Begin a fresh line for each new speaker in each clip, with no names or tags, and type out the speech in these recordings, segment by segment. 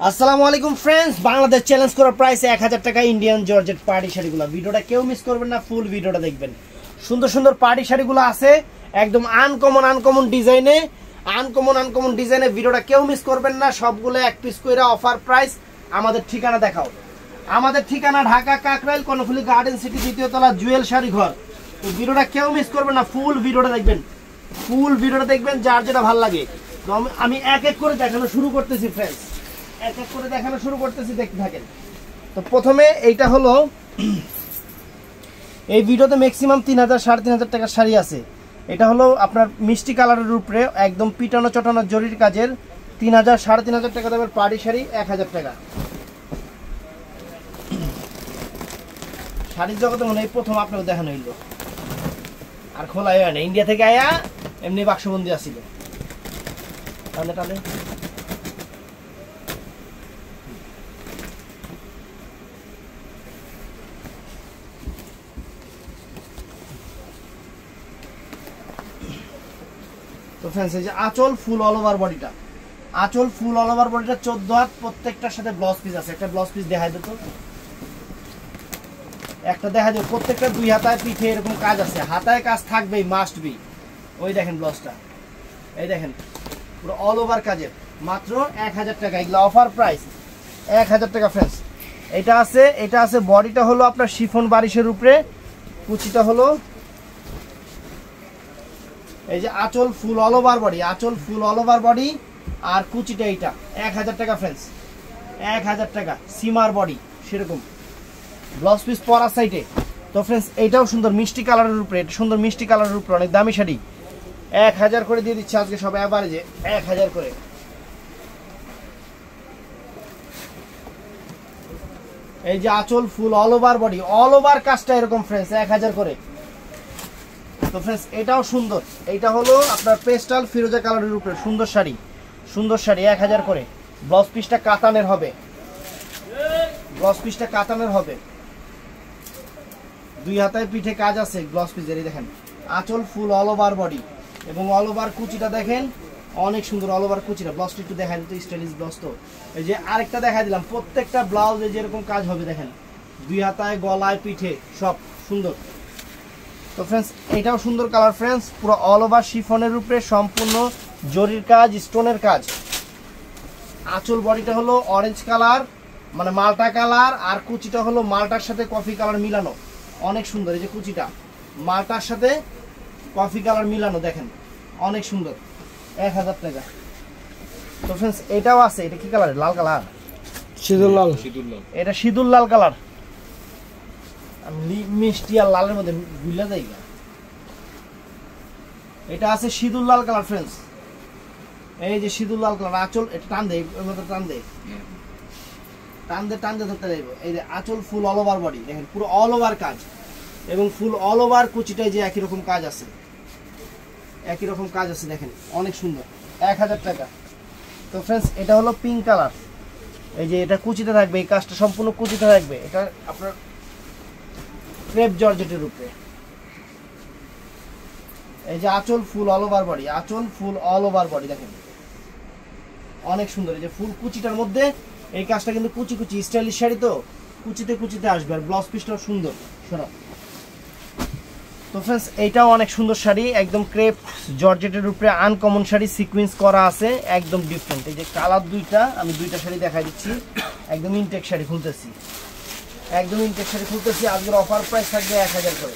আসসালামু আলাইকুম friends, Bangladesh challenge করার প্রাইসে 1000 টাকা ইন্ডিয়ান জর্জেট পার্টি শাড়িগুলো। ভিডিওটা কেউ মিস করবেন না, ফুল ভিডিওটা দেখবেন। সুন্দর সুন্দর পার্টি শাড়িগুলো আছে একদম আনকমন ডিজাইনে। ভিডিওটা কেউ মিস করবেন না, সবগুলো এক পিস কইরা অফার প্রাইস। আমাদের ঠিকানা দেখাও। আমাদের ঠিকানা ঢাকা কাকরাইল কর্ণফুলী গার্ডেন সিটি, দ্বিতীয় তলা, জুয়েল শাড়ি ঘর। তো ভিডিওটা কেউ মিস করবেন না, ফুল ভিডিওটা দেখবেন, যার যেটা ভালো লাগে। তো আমি এক এক করে দেখানো শুরু করতেছি ফ্রেন্ডস, দেখতে থাকেন। তো প্রথমে এইটা হলো, এই ভিডিওতে ম্যাক্সিমাম 3000 3500 টাকার শাড়ি আছে। এটা হলো আপনার মিষ্টি কালারের উপরে একদম পিটানো চটানো জরির কাজের 3000 3500 টাকা দামের পাড়ি শাড়ি 1000 টাকা। শাড়ির জগতে মনে হয় প্রথম আপনাকে দেখানো হইলো, আর খোলা হয় না। ইন্ডিয়া থেকে আয়া এমনি বাক্সবন্দি আসছিল। তাহলে তো फ्रेंड्स, এই যে আঁচল ফুল অল ওভার বডিটা, 14 হাত, প্রত্যেকটার সাথে ব্লাউজ পিস আছে। একটা ব্লাউজ পিস দেখাই দিত, প্রত্যেকটা 2 হাতায় পিঠে এরকম কাজ আছে, হাতায় কাজ থাকবেই, মাস্ট বি। ওই দেখেন ব্লাউজটা, এই দেখেন পুরো অল ওভার কাজের, মাত্র 1000 টাকা। এগুলো অফার প্রাইস 1000 টাকা ফ্রেন্ডস। এটা আছে বডিটা হলো আপনার শিফন বারিশের উপরে, কুচিটা হলো এই যে আঁচল ফুল অল ওভার বডি, আর কুচিটা এইটা 1000 টাকা ফ্রেন্ডস, 1000 টাকা। সিমার বডি সেরকম ব্লাউজ পিস পরা সাইডে। তো ফ্রেন্ডস, এইটাও সুন্দর মিষ্টি কালারের উপরে, অনেক দামি শাড়ি। 1000 করে দিয়ে দিচ্ছে আজকে সব এভারেজে, 1000 করে। এই যে আঁচল ফুল অল ওভার কাজটা এরকম ফ্রেন্ডস, 1000 করে। তো ফ্রেন্ডস, এটাও সুন্দর। এইটা হলো আপনার পেস্টাল ফিরোজা কালারের উপরে সুন্দর শাড়ি 1000 করে। ব্লাউজ পিসটা কাতানের হবে, 2 হাতায় পিঠে কাজ আছে ব্লাউজ পিসের। দেখেন আঁচল ফুল অল ওভার বডি, এবং অল ওভার কুচিটা দেখেন অনেক সুন্দর। অল ওভার কুচিটা ব্লাউজটা একটু দেখা দিত, স্টাইলিশ ব্লাউজ। তো এই যে আরেকটা দেখা দিলাম, প্রত্যেকটা ব্লাউজে যেরকম কাজ হবে দেখেন, 2 হাতায় গলায় পিঠে সব সুন্দর। তো ফ্রেন্ডস, এটাও সুন্দর কালার ফ্রেন্ডস, পুরো অল ওভার শিফনের উপরে সম্পূর্ণ জরির কাজ, স্টোনের কাজ। আঁচল বডিটা হলো অরেঞ্জ কালার, মানে মাল্টা কালার, আর কুচিটা হলো মাল্টার সাথে কফি কালার মিলানো, অনেক সুন্দর। এই যে কুচিটা মাল্টার সাথে কফি কালার মিলানো, দেখেন অনেক সুন্দর, 1000 টাকা। তো ফ্রেন্ডস, এটাও আছে। এটা কি কালার? লাল কালার, সিঁদুর লাল। এটা সিঁদুর লাল কালার, মিষ্টি আর লালের মধ্যে ভুলে যাই। এটা আছে সিঁদুর লাল কালার ফ্রেন্ডস, এই যে সিঁদুর লাল কালার। আঁচল এটা টান দেয়, ওর মধ্যে টান দে ধরতে যাইব। এই যে আঁচল ফুল অল ওভার বডি, দেখেন পুরো অল ওভার কাজ, এবং ফুল অল ওভার কুচিটায় যে একই রকম কাজ আছে, দেখেন অনেক সুন্দর, 1000 টাকা। তো ফ্রেন্ডস, এটা হলো পিঙ্ক কালার। এই যে এটা কুচিতে থাকবে, এই কাজটা সম্পূর্ণ কুচিতে থাকবে। এটা আপনার ক্রেপ জর্জেটের উপরে। এই যে আঁচল ফুল অল ওভার বডি, দেখেন অনেক সুন্দর। এই যে ফুল কুচিটার মধ্যে এই কাজটা কিন্তু কুচি স্টাইলিশ শাড়ি, তো কুচিতে আসবে। আর ব্লাউজ পিসটাও সুন্দর সরাব। তো ফ্রেন্ডস, এইটাও অনেক সুন্দর শাড়ি, একদম ক্রেপ জর্জেটের উপরে আনকমন শাড়ি, সিকোয়েন্স করা আছে, একদম ডিফারেন্ট। এই যে কালার দুইটা, আমি দুইটা শাড়ি দেখাই দিচ্ছি। একদম ইনটেক শাড়ি খুলতেছি, আজকের অফার প্রাইস থাকবে 1000 করে।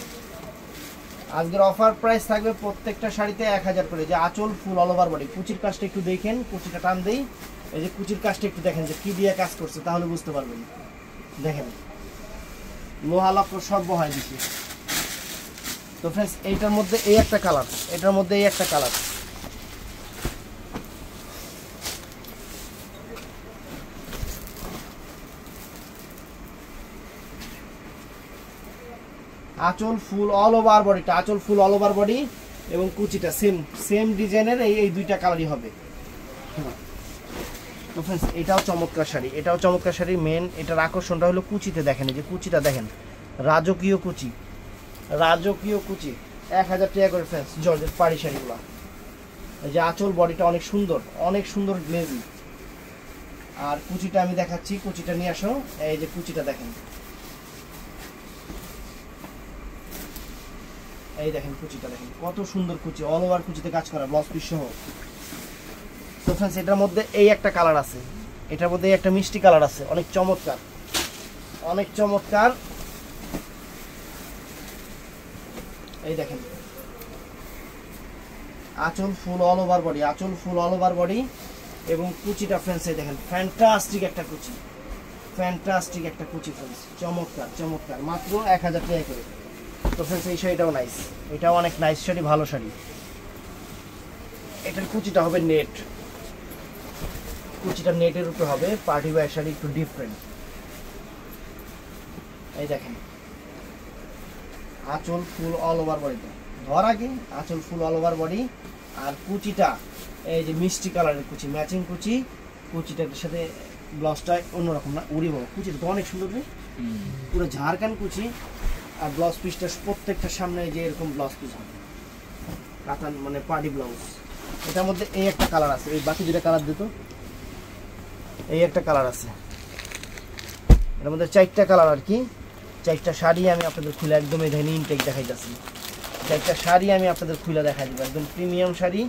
প্রত্যেকটা শাড়িতে 1000 করে। যে আঁচল ফুল অল ওভার বডি, কুচির কাজটা একটু দেখেন, কুচিটা টান দেই। এই যে কুচির কাজটা একটু দেখেন যে কি দিয়ে কাজ করছে, তাহলে বুঝতে পারবেন। দেখেন লোহা লক্কর সব বহাই দিচ্ছে। তো ফ্রেন্ডস, এইটার মধ্যে এই একটা কালার, আঁচল ফুল অল ওভার বডি, এবং কুচিটা সেম ডিজাইনের, এই দুইটা কালারই হবে। তো ফ্রেন্ডস, এটাও চমৎকার শাড়ি, মেন এটার আকর্ষণটা হলো কুচিতে। দেখেন এই যে কুচিটা দেখেন, রাজকীয় কুচি, 1000 টাকা করে ফ্রেন্ডস জর্জেট পাড়ি শাড়িগুলো। এই যে আঁচল বডিটা অনেক সুন্দর গ্লেজি, আর কুচিটা আমি দেখাচ্ছি, কুচিটা নিয়ে আসো। এই যে কুচিটা দেখেন, এই দেখেন কুচিটা দেখেন, কত সুন্দর কুচি, অল ওভার কুচিতে কাজ করা, ব্লাউজ পিস সহ। তো फ्रेंड्स এটার মধ্যে এই একটা কালার আছে, এটার মধ্যে একটা মিষ্টি কালার আছে, অনেক চমৎকার, অনেক চমৎকার। এই দেখেন আঁচল ফুল অল ওভার বডি, আঁচল ফুল অল ওভার বডি এবং কুচিটা फ्रेंड्स এই দেখেন, ফ্যান্টাস্টিক একটা কুচি, ফ্যান্টাস্টিক একটা কুচি फ्रेंड्स, চমৎকার চমৎকার, মাত্র 1000 টাকা করে। তো फ्रेंड्स এই শাড়িটাও নাইস, এটাও অনেক নাইস শাড়ি, ভালো শাড়ি। এটার কুচিটা হবে নেট, কুচিটা নেটের উপরে হবে, পার্টি ওয়্যার শাড়ি, একটু ডিফারেন্ট। এই দেখেন আঁচল ফুল অল ওভার বডিটা, ধর আগে আঁচল ফুল অল ওভার বডি। আর কুচিটা এই যে মিষ্টি কালারের কুচি, ম্যাচিং কুচি, কুচিটার সাথে ব্লাউজটা অন্যরকম না, উড়ি বড় কুচিটা তো অনেক সুন্দর রে, পুরো ঝাড়খান কুচি। আর ব্লাউজ পিসটা প্রত্যেকটার সামনে যে এরকম ব্লাউজ পিস হবে, কাতান মানে পার্টি ব্লাউজ। এটার মধ্যে এই একটা কালার আছে, এই বাকি দুটা কালার দিত, এই একটা কালার আছে, এর মধ্যে 4টা কালার আর কি। 4টা শাড়ি আমি আপনাদের খুলে একদম এই দেখেন ইনটেক দেখাইতেছি, 4টা শাড়ি আমি আপনাদের খুলে দেখাই দিব, একদম প্রিমিয়াম শাড়ি,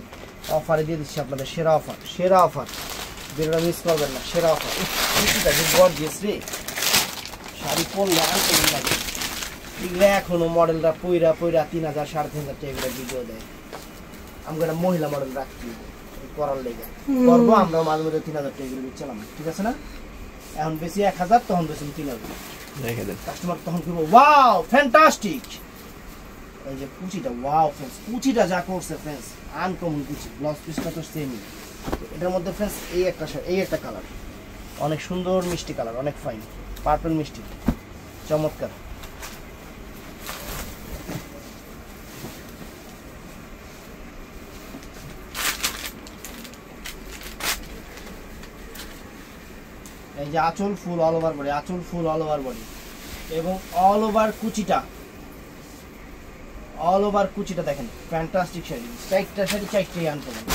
অফারে দিয়ে দিচ্ছি আপনাদের, সেরা অফার, সেরা অফার, যেটা মিস করবেন না, সেরা অফার। কুচিটা যে গর্জিয়াস রে, শাড়ি পরলে আর কেমন লাগে। এগুলো এখনো মডেলরা পইরা 3000 3500 টাকা এগুলো ভিডিও দেয়। আমরা একটা মহিলা মডেল রাখছি করার লেগে, করবো আমরা মাঝে মাঝে 3000 টাকা এগুলো দিচ্ছিলাম, ঠিক আছে না? এখন বেশি 1000, তখন বেশি 3000 রেখে দেন, কাস্টমার তখন কি বলবো, ওয়াও ফ্যান্টাস্টিক। এই যে কুচিটা, ওয়াও फ्रेंड्स, কুচিটা যা করছে फ्रेंड्स, আনকমন কুচি, ব্লাউজ পিসটা তো সেমই। এটার মধ্যে फ्रेंड्स এই একটা কালার, অনেক সুন্দর মিষ্টি কালার, অনেক ফাইন পার্পল মিষ্টি, চমৎকার। এই যে আঁচল ফুল অল ওভার বডি, আঁচল ফুল অল ওভার বডি এবং অল ওভার কুচিটা, অল ওভার কুচিটা দেখেন, ফ্যান্টাস্টিক শাড়ি। 4টা শাড়ি 4টাই আনকমন,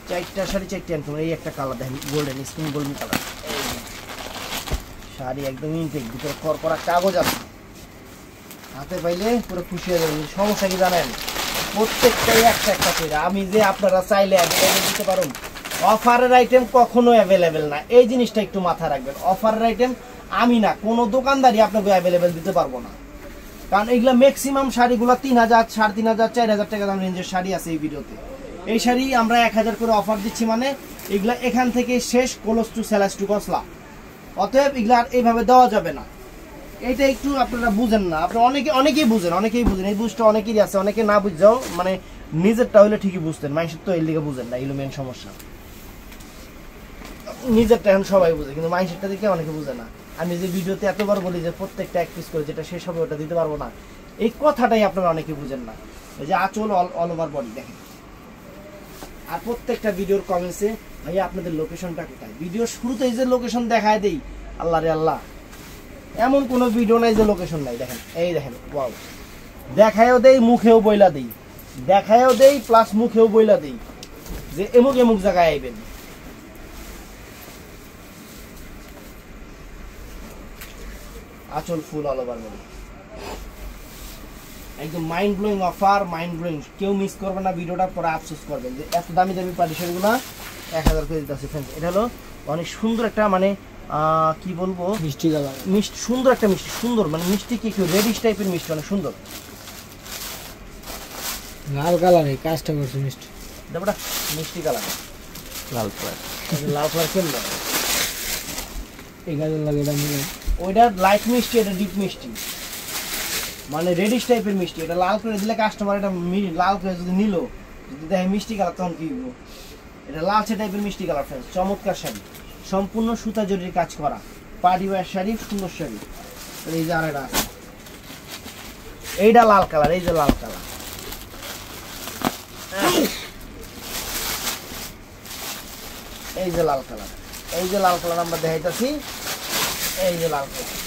4টা শাড়ি 4টাই আনকমন। এই একটা কালার দেখেন, golden skin golden colour, sari একদম ইনটেক, ভিতরে করা কাগজ আছে, হাতে পাইলে পুরো খুশি হয়ে যাবেন। সমস্যা কি জানেন, প্রত্যেকটাই একটা একটা করে, আমি যে আপনারা চাইলে অ্যাভেলেবেল দিতে পারুন, অফারের আইটেম কখনো অ্যাভেলেবেল না, এই জিনিসটা একটু মাথায় রাখবেন। অফারের আইটেম আমি না, কোনো দোকানদারই আপনাকে অ্যাভেলেবেল দিতে পারবো না, কারণ এগুলো ম্যাক্সিমাম শাড়িগুলো 3000 3500 4000 টাকা দাম রেঞ্জের শাড়ি আছে এই ভিডিওতে। এই শাড়ি আমরা 1000 করে অফার দিচ্ছি, মানে এগুলা এখান থেকে শেষ, ক্লোজ টু সেলাস টু কসলা। অতএব এগুলা আর এইভাবে দেওয়া যাবে না, এইটা একটু আপনারা বুঝেন না, আপনারা অনেকেই বুঝেন, এই বুঝটা অনেকেরই আছে, অনেকে না বুঝাও, মানে নিজেরটা হইলে ঠিকই বুঝতেন, মানুষের তো এর দিকে বুঝেন না, এগুলো মেন সমস্যা। নিজেরটা এখন সবাই বুঝে, কিন্তু মানুষেরটা দিকে অনেকে বুঝে না। আমি যে ভিডিওতে এতবার বলি যে প্রত্যেকটা এক পিস করে, যেটা শেষ হবে ওটা দিতে পারবো না, এই কথাটাই আপনারা অনেকে বুঝেন না। এই যে আঁচল অল ওভার বডি দেখেন। আর প্রত্যেকটা ভিডিওর কমেন্টসে, ভাইয়া আপনাদের লোকেশনটা কোথায়, ভিডিও শুরুতেই যে লোকেশন দেখায় দেই, আল্লাহ রে আল্লাহ, এমন কোনো ভিডিও নাই যে লোকেশন নাই। দেখেন এই দেখেন, ওয়াও, দেখায়ও দেই মুখেও বইলা দেই, দেখায়ও দেই প্লাস মুখেও বইলা দেই যে এমুক এমুক জায়গায় আইবেন। আঁচল ফুল অল ওভার বডি, একদম mind blowing offer, mind blowing, কেউ মিস করবে না ভিডিওটা, পরে আফসোস করবেন যে এত দামি দামি পার্টি শাড়িগুলো 1000 করে দিতে আছে। ফ্রেন্ডস এটা হলো অনেক সুন্দর একটা, মানে কি বলবো, মিষ্টি কালার, মিষ্টি, সুন্দর একটা মিষ্টি, সুন্দর মানে মিষ্টি কি একটু রেডিশ টাইপের মিষ্টি, অনেক সুন্দর
লাল কালারে কাজটা করছে মিষ্টি,
দেখোটা মিষ্টি কালার,
লাল কালার,
লাল কালার কেমন লাগে,
এই গাজর লাগে, এটা মিলে
ওইটা লাইট মিষ্টি, এটা ডিপ মিষ্টি, মানে রেডিশ টাইপের মিষ্টি। এটা লাল করে দিলে কাস্টমার, এটা লাল করে যদি নিল, যদি দেখে মিষ্টি কালার, তখন কি হইব, এটা লালচে টাইপের মিষ্টি কালার। ফ্রেন্ডস চমৎকার শাড়ি, সম্পূর্ণ সুতা জরির কাজ করা, পার্টি ওয়্যার শাড়ি, সুন্দর শাড়ি। এই যে আরেকটা আছে, এইটা লাল কালার, এই যে লাল কালার, এই যে লাল কালার, এই যে লাল কালার আমরা দেখাইতেছি, এই যে লাল কালার।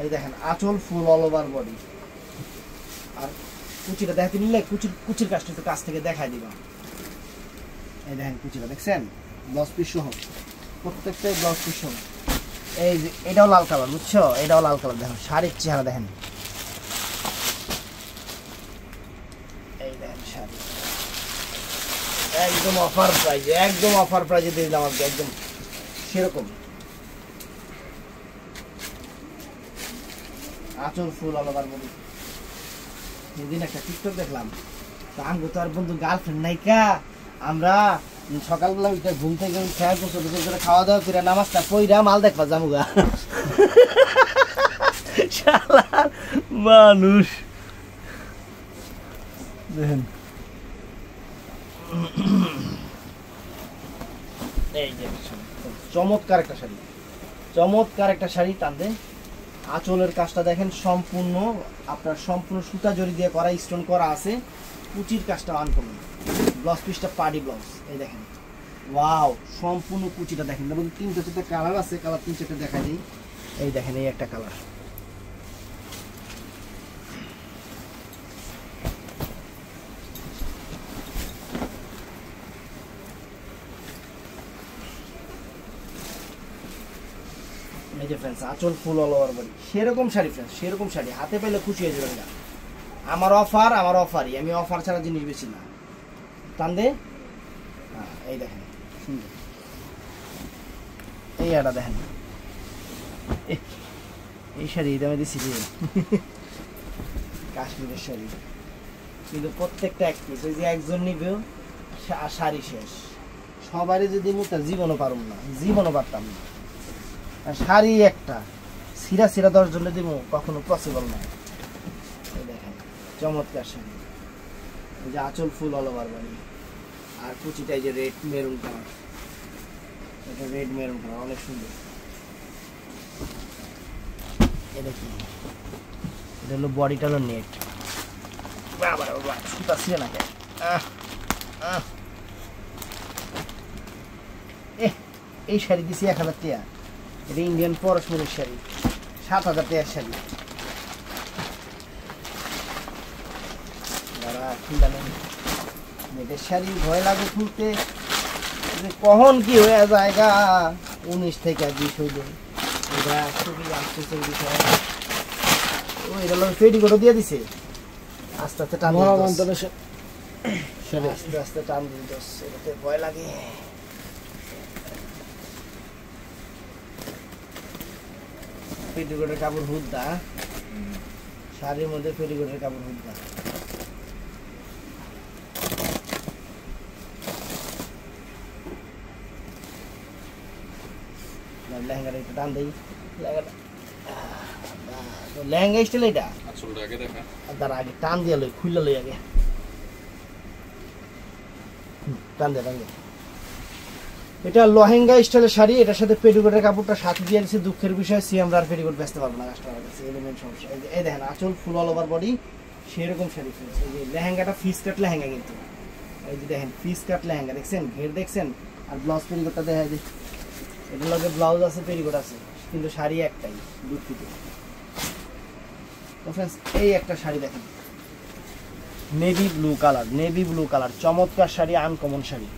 এই দেখেন আঁচল ফুল অল ওভার বডি, আর কুচিটা দেখাতে নিলে কুচির কাজটা একটু কাছ থেকে দেখাই দিবা। এই দেখেন কুচিটা দেখছেন, ব্লাউজ পিস সহ প্রত্যেকটাই ব্লাউজ পিস সহ। এই যে এটাও লাল কালার, বুঝছো, এটাও লাল কালার। দেখেন শাড়ির চেহারা দেখেন, এই দেখেন শাড়ি একদম অফার প্রাইজে, একদম অফার প্রাইজে দিয়ে দিলাম আজকে, একদম সেরকম। আঁচল ফুল অল ওভার বডি। সেদিন একটা টিকটক দেখলাম, তা আমগো তো আর বন্ধু গার্লফ্রেন্ড নাইকা, আমরা সকালবেলা ঘুম থেকে খেয়াল করছো করে খাওয়া দাওয়া করে নামাজটা পইরা মাল দেখবা জামুগা। শালার মানুষ দেখেন। এই যে চমৎকার একটা শাড়ি, চমৎকার একটা শাড়ি। টানতে আঁচলের কাজটা দেখেন সম্পূর্ণ আপনার সম্পূর্ণ সুতা জড়ি দিয়ে করা, স্টোন করা আছে। কুচির কাজটা আনকমন, ব্লাউজ পিসটা পার্টি ব্লাউজ। এই দেখেন ওয়াও, সম্পূর্ণ কুচিটা দেখেন। তার মধ্যে 3-4টা কালার আছে, কালার 3-4টা দেখা দিই। এই দেখেন এই একটা কালার, এই যে ফ্রেন্ডস আঁচল ফুল অল ওভার বডি। সেরকম শাড়ি ফ্রেন্ডস, সেরকম শাড়ি হাতে পেলে খুশি হয়ে যাবেন। আমার অফার, আমার অফারই, আমি অফার ছাড়া জিনিস বেশি না। টান দে, এই দেখেন সুন্দর এই এটা দেখেন, এই শাড়ি এটা আমি দিচ্ছি যে কাশ্মীরের শাড়ি, কিন্তু প্রত্যেকটা এক পিস। ওই যে একজন নিবেও শাড়ি শেষ, সবারই যদি মুখটা জীবনও পারুম না, জীবনও পারতাম না। শাড়ি একটা সিরা সিরা 10 জনে দিব কখনো পসিবল না। এই দেখেন চমৎকার শাড়ি, এই যে আঁচল ফুল অল ওভার বডি। আর কুচিটা এই যে রেড মেরুন কালার, এটা রেড মেরুন কালার, অনেক সুন্দর। এটা কি, এটা হলো বডিটা হলো নেট। বাবা বাবা সুতা ছিল না কেন, এই শাড়ি দিছি 1000 টাকা। এটা ইন্ডিয়ান পরশমনির শাড়ি, 7000 টাকার শাড়ি। মেয়েদের শাড়ি ভয় লাগে খুলতে, কখন কি হয়ে জায়গা 19 থেকে 20 হইল। এটা খুবই আসতেছে বিষয়। ও এটা লোক পেটিকোটও দিয়ে দিছে, আস্তে আস্তে টান আস্তে আস্তে টান দিতে, এটাতে ভয় লাগে। পেটিকোটের কাপড় হুদ্দা, শাড়ির মধ্যে পেটিকোটের কাপড় হুদ্দা। লেহেঙ্গাটা একটু টান দেই, লেহেঙ্গা স্টাইল এটা তার আগে টান দিয়ে লই, খুললে লই আগে টান দিয়ে টান দিয়ে। এটা লেহেঙ্গা স্টাইলের শাড়ি, এটার সাথে পেটিকোটের কাপড়টা সাথে দিয়ে দিচ্ছে। দুঃখের বিষয় আমরা আর পেটিকোট বেচতে পারবো না কাস্টমারের কাছে, এলিমেন্ট সমস্যা। এই দেখেন আঁচল ফুল অল ওভার বডি, সেরকম শাড়ি। এই যে লেহেঙ্গাটা ফিস কাট লেহেঙ্গা, কিন্তু এই যে দেখেন ফিস কাট লেহেঙ্গা দেখছেন, ঘের দেখছেন। আর ব্লাউজ পেটিকোটটা দেখা যায়, এটার লগে ব্লাউজ আছে, পেটিকোট আছে, কিন্তু শাড়ি একটাই, দুঃখিত। তো ফ্রেন্ডস এই একটা শাড়ি দেখেন, navy blue colour, navy blue colour, চমৎকার শাড়ি, আনকমন শাড়ি।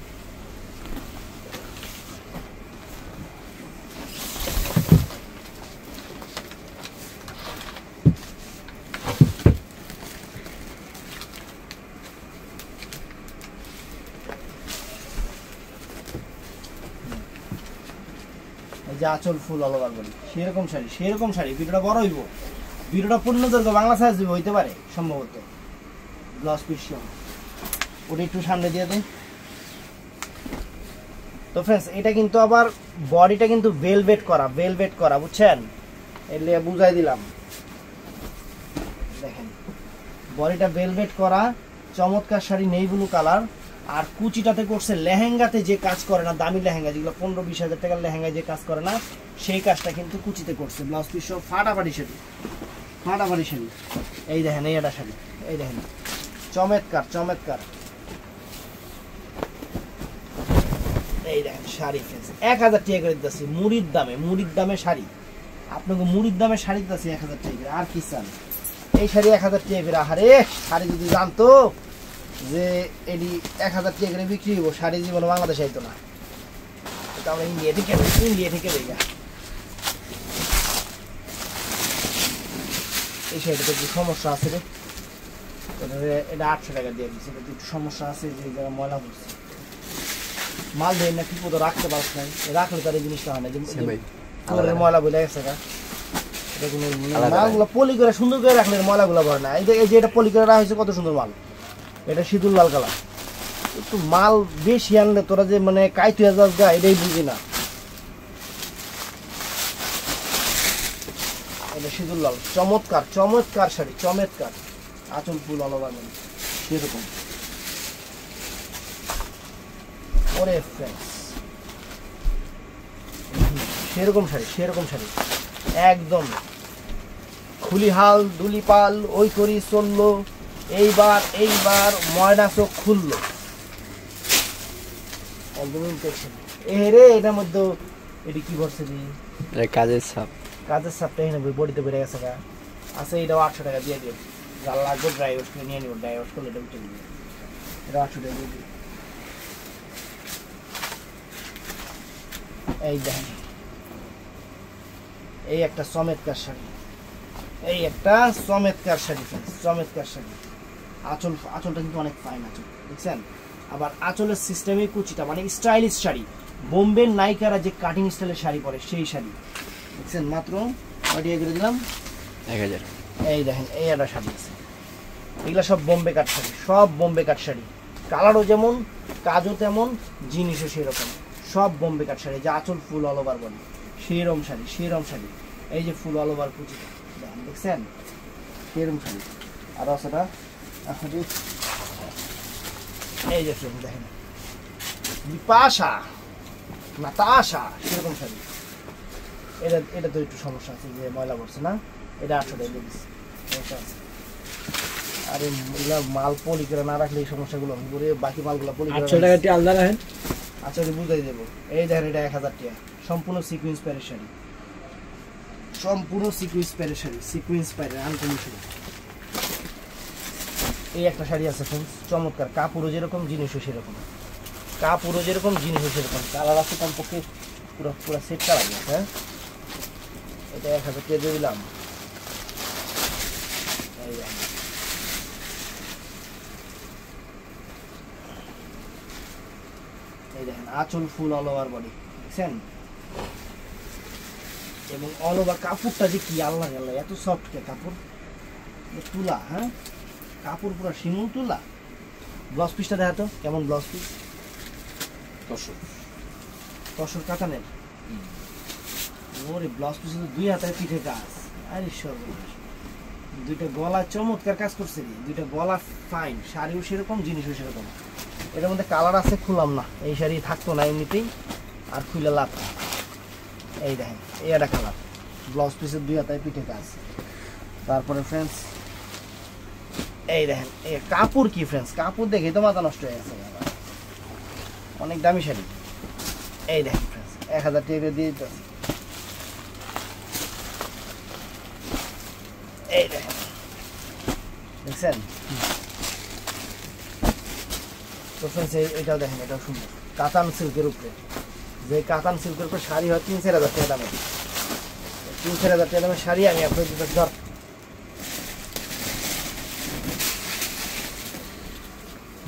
যে আঁচল ফুল অল ওভার বডি, সেরকম শাড়ি, সেরকম শাড়ি। ভিডিওটা বড় হইব, ভিডিওটা পূর্ণ দৈর্ঘ্য বাংলা সাইজ দিব হইতে পারে সম্ভবত। ব্লাউজ পিস ওটা একটু সামনে দিয়ে দেয়। তো ফ্রেন্ডস এটা কিন্তু আবার বডিটা কিন্তু ভেলভেট করা, ভেলভেট করা, বুঝছেন, এলে বুঝাই দিলাম। দেখেন বডিটা ভেলভেট করা, চমৎকার শাড়ি, নেই ব্লু কালার। আর কুচিটাতে করছে লেহেঙ্গাতে যে কাজ করে না, দামি লেহেঙ্গা যেগুলো 15-20 হাজার টাকার লেহেঙ্গায় যে কাজ করে না, সেই কাজটা কিন্তু কুচিতে করছে। ব্লাউজ পিস সব ফাটাফাটি শাড়ি, ফাটাফাটি শাড়ি। এই দেখেন এই একটা শাড়ি, এই দেখেন চমৎকার চমৎকার। এই দেখেন শাড়ি ফ্রেন্ডস 1000 টাকা করে দিতেছি মুড়ির দামে, মুড়ির দামে শাড়ি। আপনাকে মুড়ির দামে শাড়ি দিতেছি 1000 টাকা করে, আর কি চান। এই শাড়ি 1000 টাকা করে। আহারে শাড়ি যদি জানতো যে এটি 1000 টাকা করে বিক্রি হইব, শাড়ি জীবনে বাংলাদেশে আইতো না। এটা আমরা ইন্ডিয়া থেকে বেগা। এই শাড়িটাতে একটু সমস্যা আছে রে, এটা 800 টাকা দিয়ে দিচ্ছে। এটা একটু সমস্যা আছে যে যারা ময়লা করছে মাল দেয় না, ঠিক মতো রাখতে পারছ না, রাখলে তার এই জিনিসটা হয় না। যে ময়লা বলে গেছে মালগুলো পলি করে সুন্দর করে রাখলে ময়লাগুলো ভরে না। এই যে এটা পলি করে রাখা হয়েছে, কত সুন্দর মাল। এটা শীতল লাল কালার। একটু মাল বেশি আনলে তোরা যে মানে কাইতে যাস গা, এটাই বুঝি না। এটা শীতল লাল, চমৎকার চমৎকার শাড়ি, চমৎকার। আঁচল ফুল অল ওভার মানে সেরকম। ওরে ফ্রেন্ডস, সেরকম শাড়ি, সেরকম শাড়ি একদম। খুলিহাল দুলিপাল ওই করি চললো, এইবার ময়না চোখ খুললো একদম ইনফেকশন। রে এটার মধ্যে এটি কি করছে দি
কাজের সাপ,
কাজের সাপটা এখানে বডিতে বেড়ে গেছে গা। আচ্ছা এটাও 800 টাকা দিয়ে দিও। যা লাগবে ড্রাই ওয়াশ করে নিয়ে নিব, ড্রাই ওয়াশ করলে এটা উঠে দিবে। এটা 800 টাকা দিয়ে দিও। এই দেখেন, এই একটা চমৎকার শাড়ি, এই একটা চমৎকার শাড়ি, চমৎকার শাড়ি। আঁচলটা কিন্তু অনেক ফাইন আঁচল, দেখছেন। আবার আঁচলের সিস্টেমে কুচিটা মানে স্টাইলিশ শাড়ি। বোম্বের নায়িকারা যে কাটিং স্টাইলের শাড়ি পরে সেই শাড়ি, দেখছেন। মাত্র কয়টা করে দিলাম?
1000।
এই দেখেন, এই একটা শাড়ি আছে। এগুলো সব বোম্বে কাট শাড়ি, সব বোম্বে কাট শাড়ি। কালারও যেমন, কাজও তেমন, জিনিসও সেরকম। সব বোম্বে কাট শাড়ি। যে আঁচল ফুল অল ওভার বডি, সেরম শাড়ি, সেরম শাড়ি। এই যে ফুল অল ওভার কুচিটা দেখছেন, সেরম শাড়ি। আর সেটা এই যে ফ্রেন্ড দেখেন, বিপাশা নাতাশা সেরকম শাড়ি। এটা তো একটু সমস্যা আছে যে ময়লা পড়ছে না। এটা 800 টাকা দিয়ে দিচ্ছি। আরে এগুলা মাল পলি করে না রাখলে এই সমস্যাগুলো হবে। বাকি মালগুলো পলি করে
800 টাকা আলাদা রাখেন।
আচ্ছা বুঝাই দেবো। এই দেখেন, এটা 1000 টাকা, সম্পূর্ণ সিকুয়েন্স প্যারের শাড়ি, সম্পূর্ণ সিকুয়েন্স প্যারের শাড়ি, সিকুয়েন্স প্যারের আনকমন শাড়ি। এই একটা শাড়ি আছে ফ্রেন্ডস, চমৎকার। কাপড়ও যেরকম, জিনিসও সেরকম। কাপড়ও যেরকম, জিনিসও সেরকম। কালার আছে কমপক্ষে পুরো পুরো সেট কালার আছে। হ্যাঁ, এটা 1000 টাকা দিয়ে দিলাম। এই দেখেন, এই দেখেন আঁচল ফুল অল ওভার বডি, দেখছেন। এবং অল ওভার কাপড়টা যে কি আল্লাহ আল্লাহ, এত সফট কে কাপড়, তুলা। হ্যাঁ, কাপড় পুরো শিমুল তুলা। ব্লাউজ পিসটা দেখা তো কেমন ব্লাউজ পিস, তসর কাতানের। ওরে ব্লাউজ পিস 2 হাতের পিঠে কাজ। আরে সর্বনাশ, দুইটা গলা চমৎকার কাজ করছে, দুইটা গলা ফাইন। শাড়িও সেরকম, জিনিসও সেরকম। এটার মধ্যে কালার আছে, খুললাম না। এই শাড়ি থাকতো না এমনিতেই, আর খুলে লাভ। এই দেখেন, এই একটা কালার, ব্লাউজ পিসের 2 হাতের পিঠে কাজ। তারপরে ফ্রেন্ডস এই দেখেন, এই কাপড় কি ফ্রেন্ডস, কাপড় দেখে তো মাথা নষ্ট হয়ে গেছে, অনেক দামি শাড়ি। এই দেখেন ফ্রেন্ডস, 1000 টাকা দিয়ে দিতে। এই দেখেন, দেখছেন তো ফ্রেন্ডস। এটাও দেখেন, এটাও সুন্দর। কাতান সিল্কের উপরে, যে কাতান সিল্কের উপরে শাড়ি হয় 3-4 হাজার টাকা দামের। 3-4 হাজার টাকা দামের শাড়ি আমি আপনার দুটো ধর।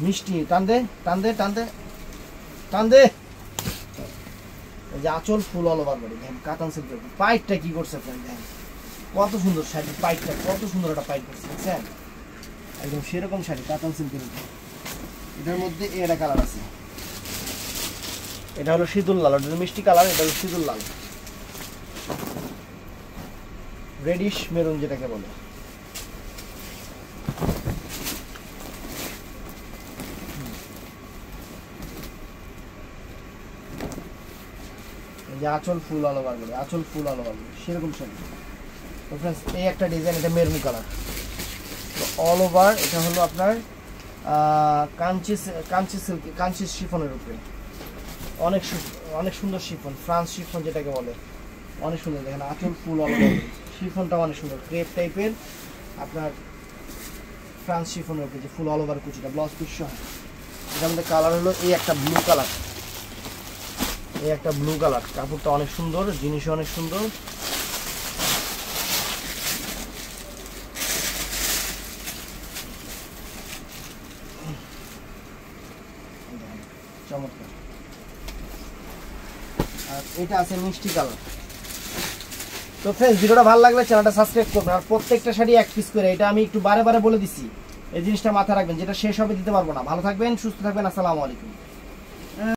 মিষ্টি টান দে, টান দে, টান দে, টান দে। এই যে আঁচল ফুল অল ওভার বডি, দেখেন কাতান সিল্কের উপর। পাইটটা কি করছে ফ্রেন্ড, দেখেন কত সুন্দর শাড়ি। পাইটটা কত সুন্দর একটা পাইট করছে, দেখছেন। একদম সেরকম শাড়ি, কাতান সিল্কের উপর। এটার মধ্যে এটা কালার আছে, এটা হলো সিঁদুর লাল, এটা মিষ্টি কালার। এটা হলো সিঁদুর লাল, রেডিশ মেরুন যেটাকে বলে। এই যে আঁচল ফুল অল ওভার বলে, আঁচল ফুল অল ওভার সেরকম শাড়ি। তো ফ্রেন্ডস এই একটা ডিজাইন, এটা মেরুন কালার। তো অল ওভার এটা হলো আপনার কাঞ্চি শিফনের উপরে। অনেক সুন্দর শিফন, ফ্রান্স শিফন যেটাকে বলে, অনেক সুন্দর। দেখেন আঁচল ফুল অল ওভার, শিফনটা অনেক সুন্দর, ক্রেপ টাইপের আপনার ফ্রান্স শিফনের উপরে যে ফুল অল ওভার কুচিটা ব্লাউজ পিস সহ। এটার মধ্যে কালার হলো এই একটা ব্লু কালার, এই একটা ব্লু কালার। কাপড়টা অনেক সুন্দর, জিনিসও অনেক সুন্দর। চমৎকার। আর এটা আছে মিষ্টি কালার। তো ফ্রেন্ডস, ভিডিওটা ভালো লাগলে চ্যানেলটা সাবস্ক্রাইব করবেন। আর প্রত্যেকটা শাড়ি এক পিস করে, এটা আমি একটু বারে বারে বলে দিচ্ছি, এই জিনিসটা মাথায় রাখবেন, যেটা শেষ হবে দিতে পারবো না। ভালো থাকবেন, সুস্থ থাকবেন, আসসালামু আলাইকুম।